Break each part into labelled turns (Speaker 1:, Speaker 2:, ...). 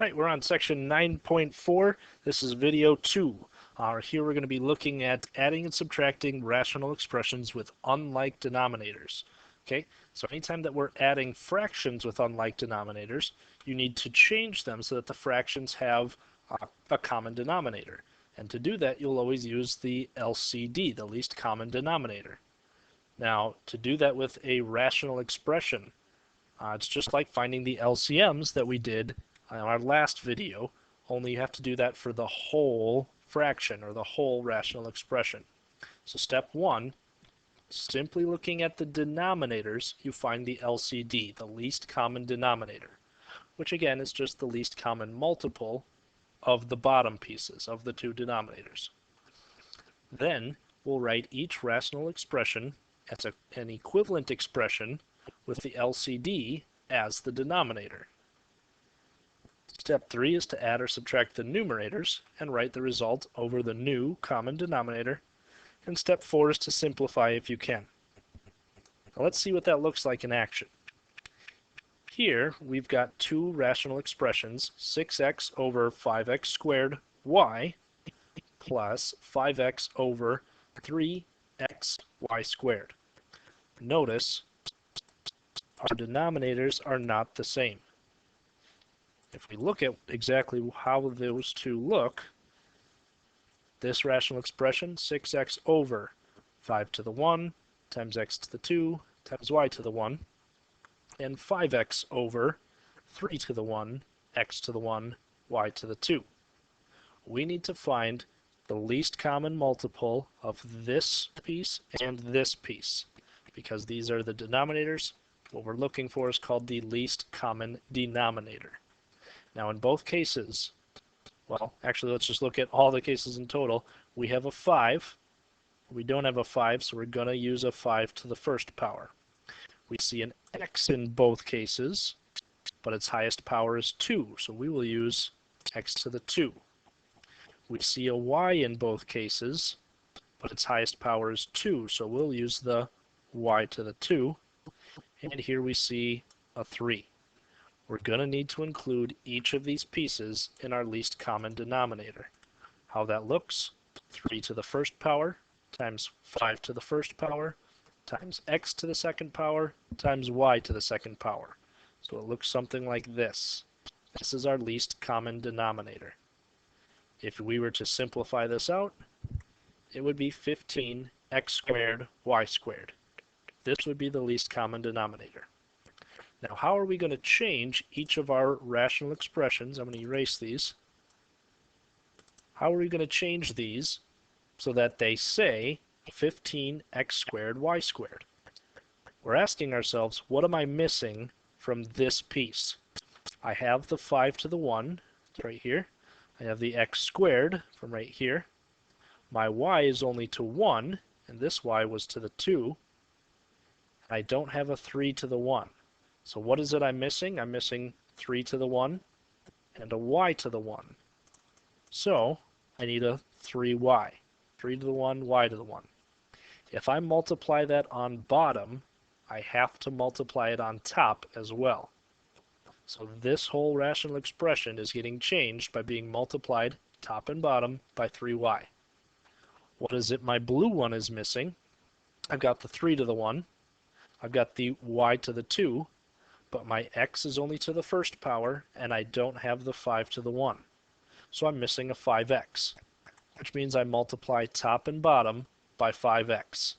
Speaker 1: Right, we're on section 9.4. This is video 2. Here we're going to be looking at adding and subtracting rational expressions with unlike denominators. Okay, so anytime that we're adding fractions with unlike denominators, you need to change them so that the fractions have a common denominator. And to do that, you'll always use the LCD, the least common denominator. Now, to do that with a rational expression, it's just like finding the LCMs that we did in our last video, only you have to do that for the whole fraction or the whole rational expression. So step 1, simply looking at the denominators, you find the LCD, the least common denominator, which again is just the least common multiple of the bottom pieces of the two denominators. Then we'll write each rational expression as an equivalent expression with the LCD as the denominator. Step 3 is to add or subtract the numerators and write the result over the new common denominator. And step 4 is to simplify if you can. Now let's see what that looks like in action. Here we've got two rational expressions, 6x over 5x squared y plus 5x over 3xy squared. Notice our denominators are not the same. If we look at exactly how those two look, this rational expression, 6x over 5 to the 1 times x to the 2 times y to the 1, and 5x over 3 to the 1, x to the 1, y to the 2. We need to find the least common multiple of this piece and this piece, because these are the denominators. What we're looking for is called the least common denominator. Now in both cases, well, actually let's just look at all the cases in total. We have a 5. We don't have a 5, so we're going to use a 5 to the first power. We see an x in both cases, but its highest power is 2, so we will use x to the 2. We see a y in both cases, but its highest power is 2, so we'll use the y to the 2. And here we see a 3. We're going to need to include each of these pieces in our least common denominator. How that looks, 3 to the first power times 5 to the first power times x to the second power times y to the second power. So it looks something like this. This is our least common denominator. If we were to simplify this out, it would be 15x squared y squared. This would be the least common denominator. Now, how are we going to change each of our rational expressions? I'm going to erase these. How are we going to change these so that they say 15x squared y squared? We're asking ourselves, what am I missing from this piece? I have the 5 to the 1, it's right here. I have the x squared from right here. My y is only to 1, and this y was to the 2. I don't have a 3 to the 1. So what is it I'm missing? I'm missing 3 to the 1 and a y to the 1. So I need a 3y. 3 to the 1, y to the 1. If I multiply that on bottom, I have to multiply it on top as well. So this whole rational expression is getting changed by being multiplied top and bottom by 3y. What is it my blue one is missing? I've got the 3 to the 1. I've got the y to the 2. But my x is only to the first power, and I don't have the 5 to the 1. So I'm missing a 5x, which means I multiply top and bottom by 5x.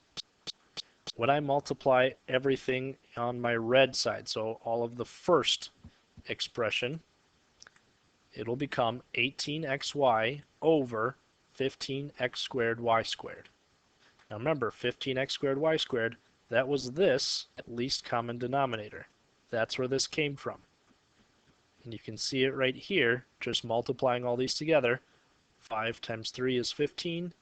Speaker 1: When I multiply everything on my red side, so all of the first expression, it'll become 18xy over 15x squared y squared. Now remember, 15x squared y squared, that was this least common denominator. That's where this came from. And you can see it right here, just multiplying all these together. 5 times 3 is 15.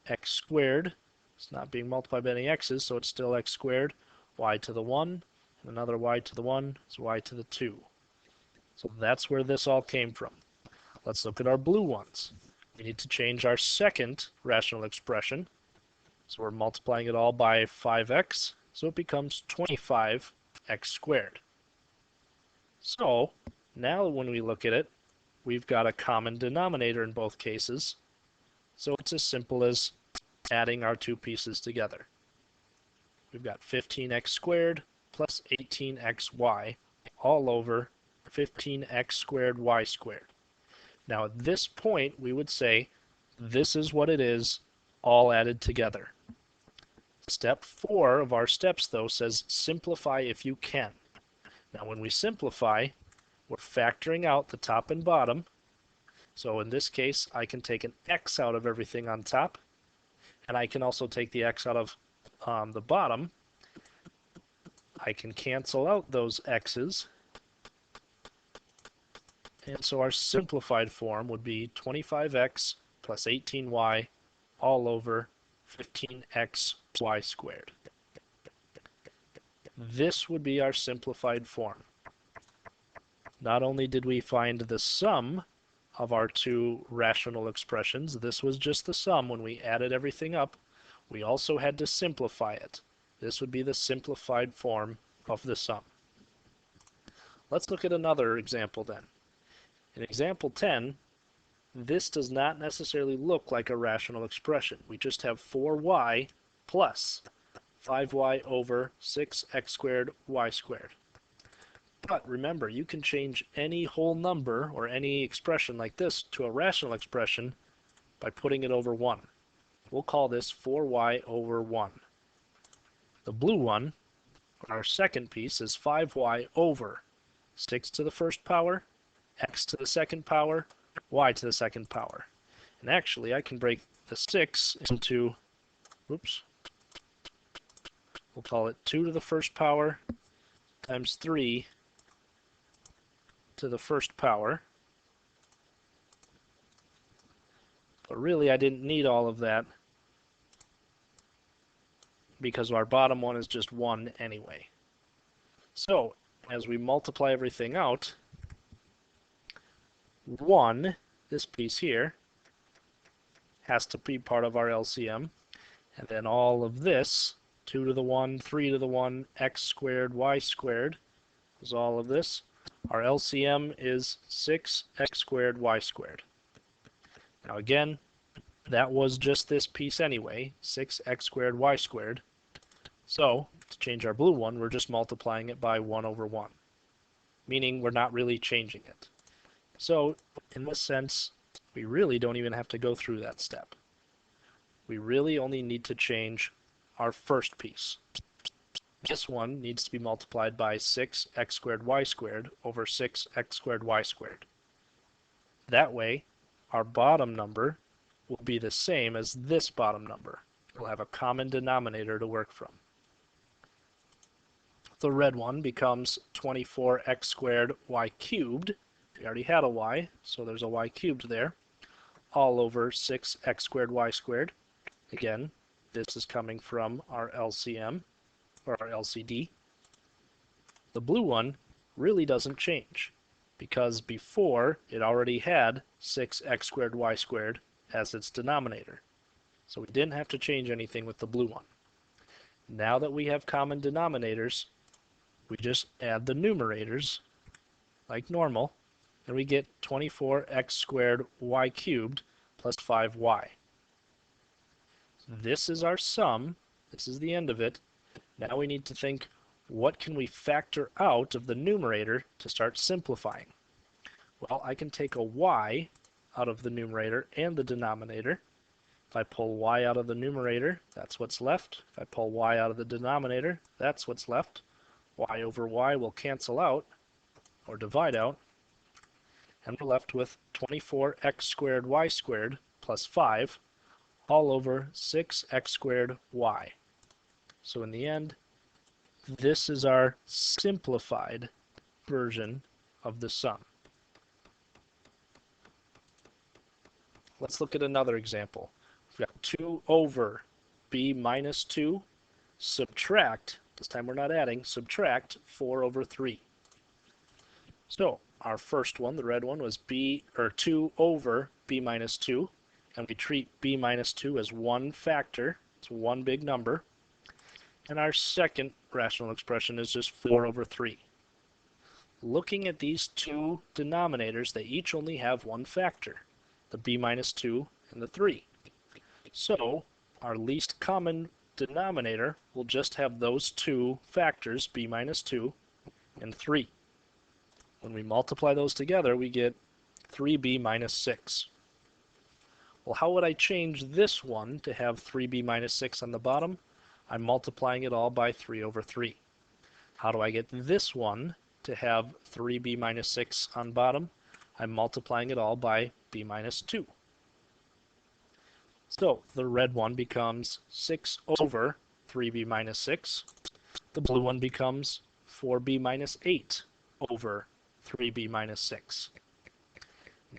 Speaker 1: X squared, it's not being multiplied by any x's, so it's still x squared. Y to the 1, and another y to the 1 is y to the 2. So that's where this all came from. Let's look at our blue ones. We need to change our second rational expression. So we're multiplying it all by 5x, so it becomes 25x squared. So now when we look at it, we've got a common denominator in both cases. So it's as simple as adding our two pieces together. We've got 15x squared plus 18xy all over 15x squared y squared. Now at this point, we would say this is what it is, all added together. Step 4 of our steps, though, says simplify if you can. Now when we simplify, we're factoring out the top and bottom. So in this case, I can take an x out of everything on top, and I can also take the x out of the bottom. I can cancel out those x's. And so our simplified form would be 25x plus 18y all over 15xy squared. This would be our simplified form. Not only did we find the sum of our two rational expressions, this was just the sum when we added everything up, we also had to simplify it. This would be the simplified form of the sum. Let's look at another example then. In example 10, this does not necessarily look like a rational expression. We just have 4y plus 5y over 6x squared y squared. But remember, you can change any whole number or any expression like this to a rational expression by putting it over 1. We'll call this 4y over 1. The blue one, our second piece, is 5y over 6 to the first power, x to the second power, y to the second power. And actually, I can break the 6 into, we'll call it 2 to the first power times 3 to the first power. But really, I didn't need all of that because our bottom one is just 1 anyway. So, as we multiply everything out, 1, this piece here, has to be part of our LCM. And then all of this, 2 to the 1, 3 to the 1, x squared, y squared, is all of this. Our LCM is 6x squared, y squared. Now again, that was just this piece anyway, 6x squared, y squared. So, to change our blue one, we're just multiplying it by 1 over 1, meaning we're not really changing it. So, in this sense, we really don't even have to go through that step. We really only need to change our first piece. This one needs to be multiplied by 6x squared y squared over 6x squared y squared. That way, our bottom number will be the same as this bottom number. We'll have a common denominator to work from. The red one becomes 24x squared y cubed. We already had a y, so there's a y cubed there, all over 6x squared y squared. Again, this is coming from our LCM, or our LCD. The blue one really doesn't change, because before it already had 6x squared y squared as its denominator. So we didn't have to change anything with the blue one. Now that we have common denominators, we just add the numerators like normal, and we get 24x squared y cubed plus 5y. This is our sum. This is the end of it. Now we need to think, what can we factor out of the numerator to start simplifying? Well, I can take a y out of the numerator and the denominator. If I pull y out of the numerator, that's what's left. If I pull y out of the denominator, that's what's left. Y over y will cancel out, or divide out, and we're left with 24x squared y squared plus 5 all over 6x squared y. So in the end, this is our simplified version of the sum. Let's look at another example. We've got 2 over b minus 2, subtract, this time we're not adding, subtract 4 over 3. So our first one, the red one, was 2 over b minus 2, and we treat b minus 2 as one factor. It's one big number. And our second rational expression is just 4 over 3. looking at these two denominators, they each only have one factor, the b minus 2 and the 3. So our least common denominator will just have those two factors, b minus 2 and 3. When we multiply those together, we get 3b minus 6. Well, how would I change this one to have 3b minus 6 on the bottom? I'm multiplying it all by 3 over 3. How do I get this one to have 3b minus 6 on bottom? I'm multiplying it all by b minus 2. So the red one becomes 6 over 3b minus 6. The blue one becomes 4b minus 8 over 3b minus 6.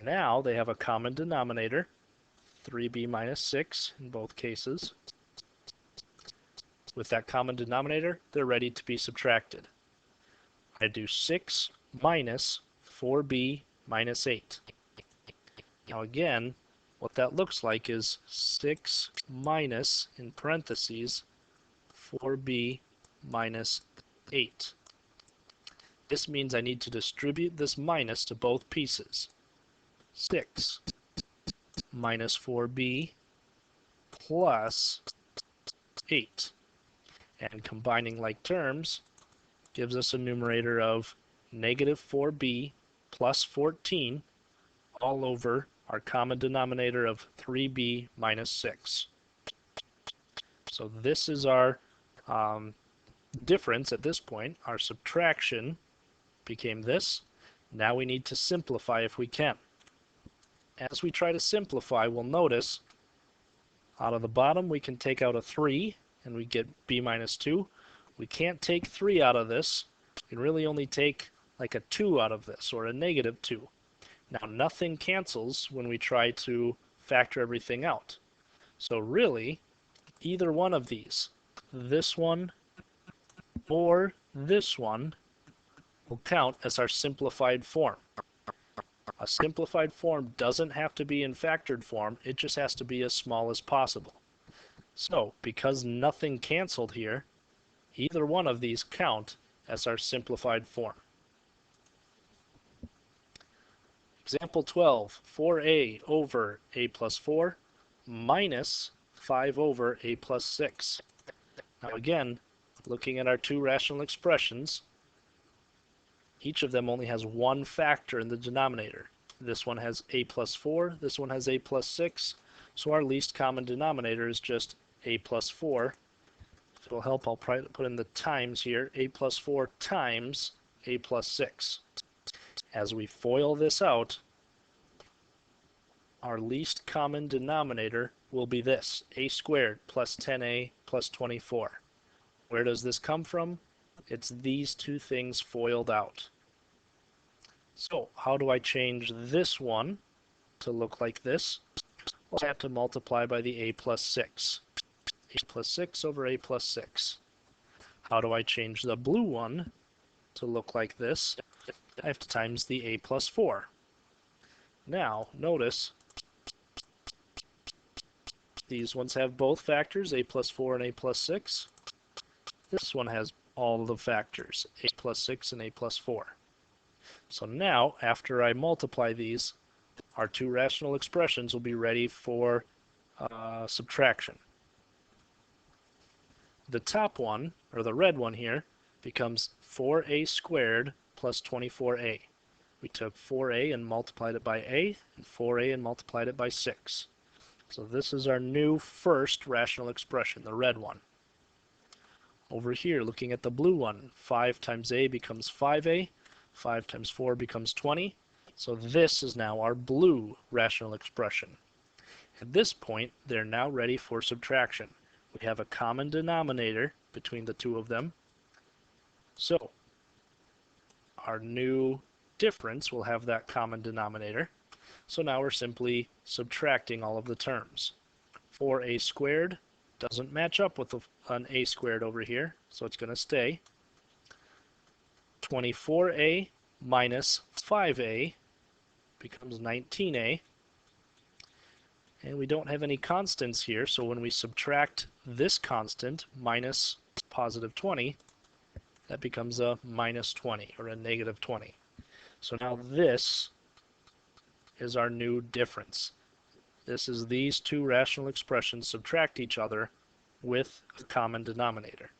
Speaker 1: Now they have a common denominator, 3b minus 6 in both cases. With that common denominator, they're ready to be subtracted. I do 6 minus 4b minus 8. Now again, what that looks like is 6 minus, in parentheses, 4b minus 8. This means I need to distribute this minus to both pieces. 6 minus 4b plus 8. And combining like terms gives us a numerator of negative 4b plus 14 all over our common denominator of 3b minus 6. So this is our difference at this point. Our subtraction became this. Now we need to simplify if we can. As we try to simplify, we'll notice out of the bottom we can take out a 3 and we get b minus 2. We can't take 3 out of this. We can really only take like a 2 out of this, or a negative 2. Now nothing cancels when we try to factor everything out. So really, either one of these, this one or this one, will count as our simplified form. A simplified form doesn't have to be in factored form, it just has to be as small as possible. So, because nothing canceled here, either one of these count as our simplified form. Example 12, 4a over a plus 4 minus 5 over a plus 6. Now again, looking at our two rational expressions, each of them only has one factor in the denominator. This one has a plus 4, this one has a plus 6, so our least common denominator is just a plus 4. If it'll help, I'll probably put in the times here, a plus 4 times a plus 6. As we FOIL this out, our least common denominator will be this, a squared plus 10a plus 24. Where does this come from? It's these two things FOILed out. So how do I change this one to look like this? Well, I have to multiply by the a plus 6. A plus 6 over a plus 6. How do I change the blue one to look like this? I have to times the a plus 4. Now, notice these ones have both factors, a plus 4 and a plus 6. This one has all the factors, a plus 6 and a plus 4. So now, after I multiply these, our two rational expressions will be ready for subtraction. The top one, or the red one here, becomes 4a squared plus 24a. We took 4a and multiplied it by a, and 4a and multiplied it by 6. So this is our new first rational expression, the red one. Over here, looking at the blue one, 5 times a becomes 5a, 5 times 4 becomes 20. So this is now our blue rational expression. At this point, they're now ready for subtraction. We have a common denominator between the two of them. So our new difference will have that common denominator. So now we're simply subtracting all of the terms. 4a squared doesn't match up with an a squared over here, so it's going to stay. 24a minus 5a becomes 19a. And we don't have any constants here, so when we subtract this constant minus positive 20, that becomes a minus 20 or a negative 20. So now this is our new difference. This is these two rational expressions subtract each other with a common denominator.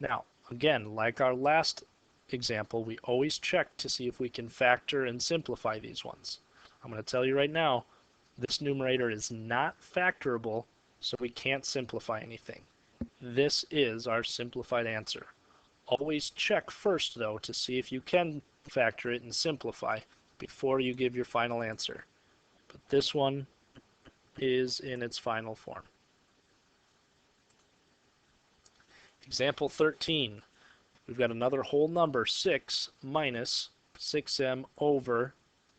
Speaker 1: Now, again, like our last example, we always check to see if we can factor and simplify these ones. I'm going to tell you right now, this numerator is not factorable, so we can't simplify anything. This is our simplified answer. Always check first, though, to see if you can factor it and simplify before you give your final answer. But this one is in its final form. Example 13. We've got another whole number, 6 minus 6m over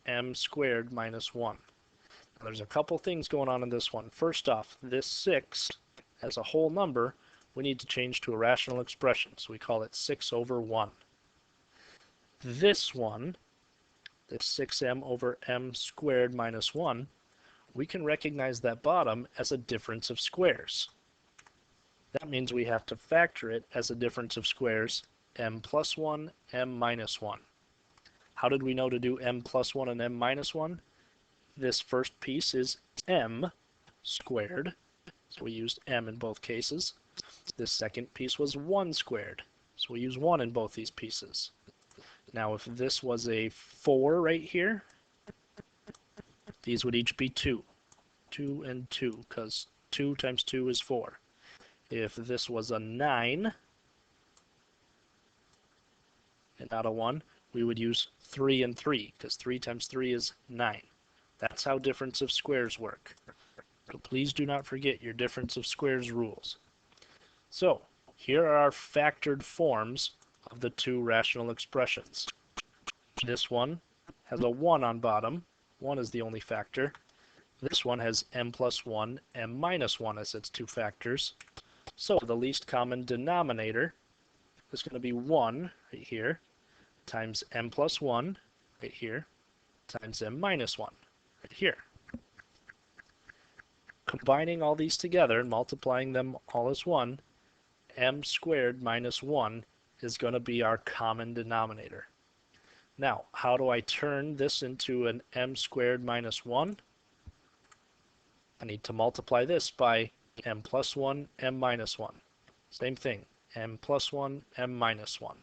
Speaker 1: m squared minus 1. Now, there's a couple things going on in this one. First off, this 6 as a whole number, we need to change to a rational expression, so we call it 6 over 1. This one, this 6m over m squared minus 1, we can recognize that bottom as a difference of squares. That means we have to factor it as a difference of squares, m plus 1, m minus 1. How did we know to do m plus 1 and m minus 1? This first piece is m squared, so we used m in both cases. This second piece was 1 squared, so we use 1 in both these pieces. Now if this was a 4 right here, these would each be 2. 2 and 2, because 2 times 2 is 4. If this was a 9 and not a 1, we would use 3 and 3, because 3 times 3 is 9. That's how difference of squares work. So please do not forget your difference of squares rules. So here are our factored forms of the two rational expressions. This one has a 1 on bottom. 1 is the only factor. This one has m plus 1, m minus 1 as its two factors. So the least common denominator is going to be 1 right here times m plus 1 right here times m minus 1 right here. Combining all these together and multiplying them all as 1, m squared minus 1 is going to be our common denominator. Now, how do I turn this into an m squared minus 1? I need to multiply this by m plus 1, m minus 1. Same thing, m plus 1, m minus 1.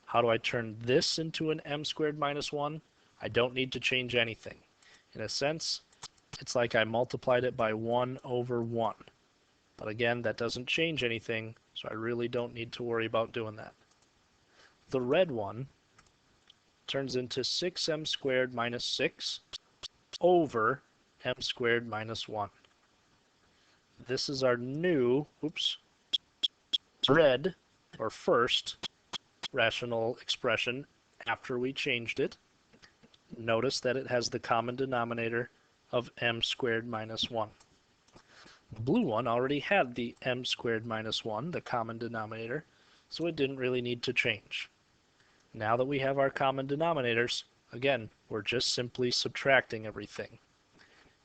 Speaker 1: How do I turn this into an m squared minus 1? I don't need to change anything. In a sense, it's like I multiplied it by 1 over 1. But again, that doesn't change anything, so I really don't need to worry about doing that. The red one turns into 6m squared minus 6 over m squared minus 1. This is our new, red, or first, rational expression after we changed it. Notice that it has the common denominator of m squared minus 1. The blue one already had the m squared minus 1, the common denominator, so it didn't really need to change. Now that we have our common denominators, again, we're just simply subtracting everything.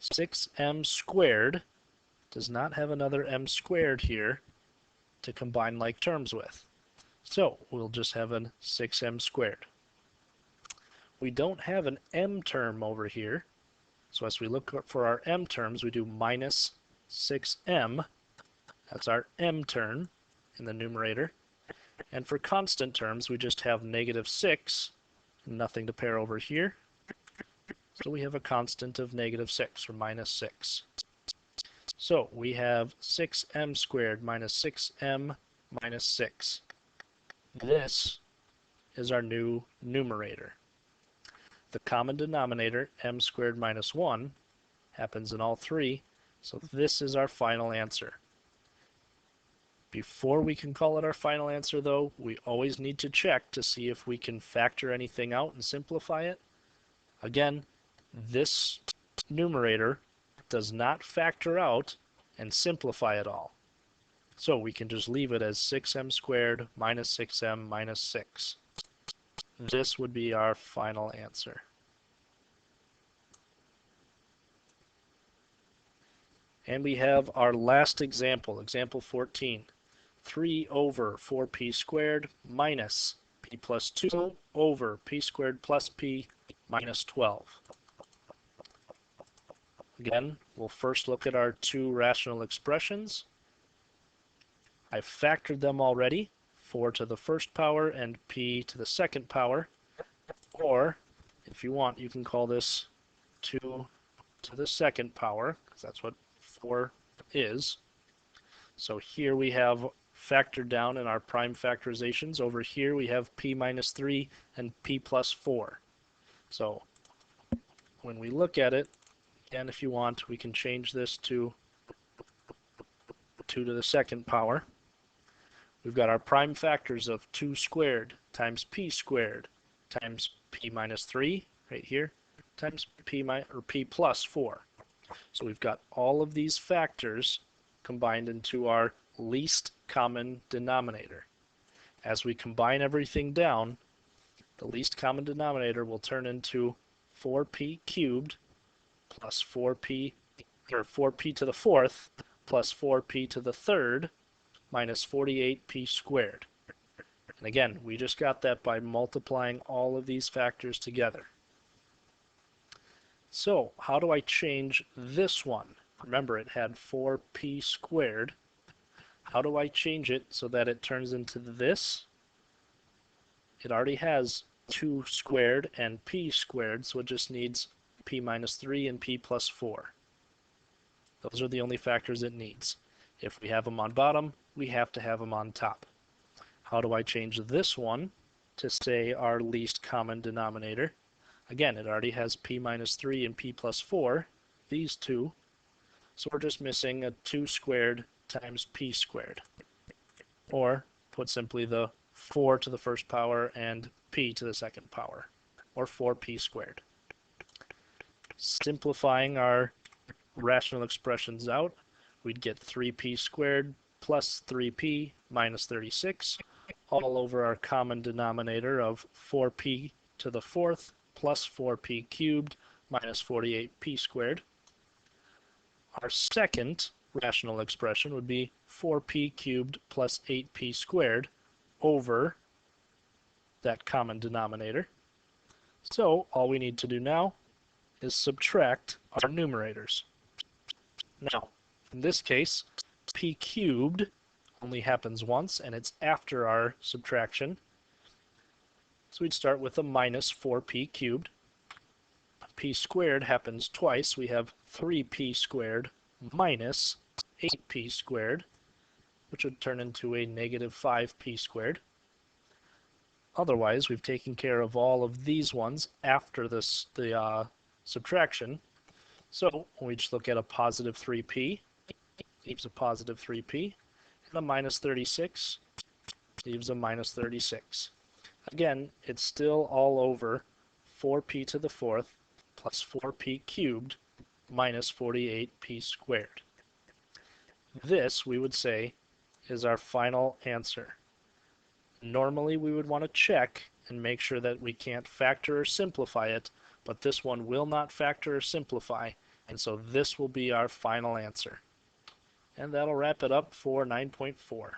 Speaker 1: 6m squared does not have another m squared here to combine like terms with. So we'll just have a 6m squared. We don't have an m term over here, so as we look for our m terms, we do minus 6m. That's our m term in the numerator. And for constant terms, we just have negative 6, nothing to pair over here. So we have a constant of negative 6, or minus 6. So we have 6m squared minus 6m minus 6. This is our new numerator. The common denominator, m squared minus 1, happens in all three, so this is our final answer. Before we can call it our final answer, though, we always need to check to see if we can factor anything out and simplify it. Again, this numerator does not factor out and simplify it all. So we can just leave it as 6m squared minus 6m minus 6. This would be our final answer. And we have our last example, example 14. 3 over 4p squared minus p plus 2 over p squared plus p minus 12. Again, we'll first look at our two rational expressions. I've factored them already, 4 to the first power and p to the second power. Or, if you want, you can call this 2 to the second power, because that's what 4 is. So here we have factored down in our prime factorizations. Over here we have p minus 3 and p plus 4. So when we look at it, again, if you want, we can change this to 2 to the second power. We've got our prime factors of 2 squared times p squared times p minus 3 right here times p plus 4. So we've got all of these factors combined into our least common denominator. As we combine everything down, the least common denominator will turn into 4p cubed plus 4p, or 4p to the fourth plus 4p to the third minus 48p squared. And again, we just got that by multiplying all of these factors together. So how do I change this one? Remember, it had 4p squared. How do I change it so that it turns into this? It already has 2 squared and p squared, so it just needs p minus 3 and p plus 4. Those are the only factors it needs. If we have them on bottom, we have to have them on top. How do I change this one to, say, our least common denominator? Again, it already has p minus 3 and p plus 4, these two. So we're just missing a 2 squared times p squared. Or, put simply, the 4 to the first power and p to the second power, or 4p squared. Simplifying our rational expressions out, we'd get 3p squared plus 3p minus 36 all over our common denominator of 4p to the fourth plus 4p cubed minus 48p squared. Our second rational expression would be 4p cubed plus 8p squared over that common denominator. So all we need to do now is subtract our numerators. Now, in this case, p cubed only happens once, and it's after our subtraction. So we'd start with a minus 4p cubed. P squared happens twice. We have 3p squared minus 8p squared, which would turn into a negative 5p squared. Otherwise, we've taken care of all of these ones after the subtraction. So we just look at a positive 3p, leaves a positive 3p, and a minus 36 leaves a minus 36. Again, it's still all over 4p to the fourth plus 4p cubed minus 48p squared. This, we would say, is our final answer. Normally, we would want to check and make sure that we can't factor or simplify it, but this one will not factor or simplify, and so this will be our final answer. And that'll wrap it up for 9.4.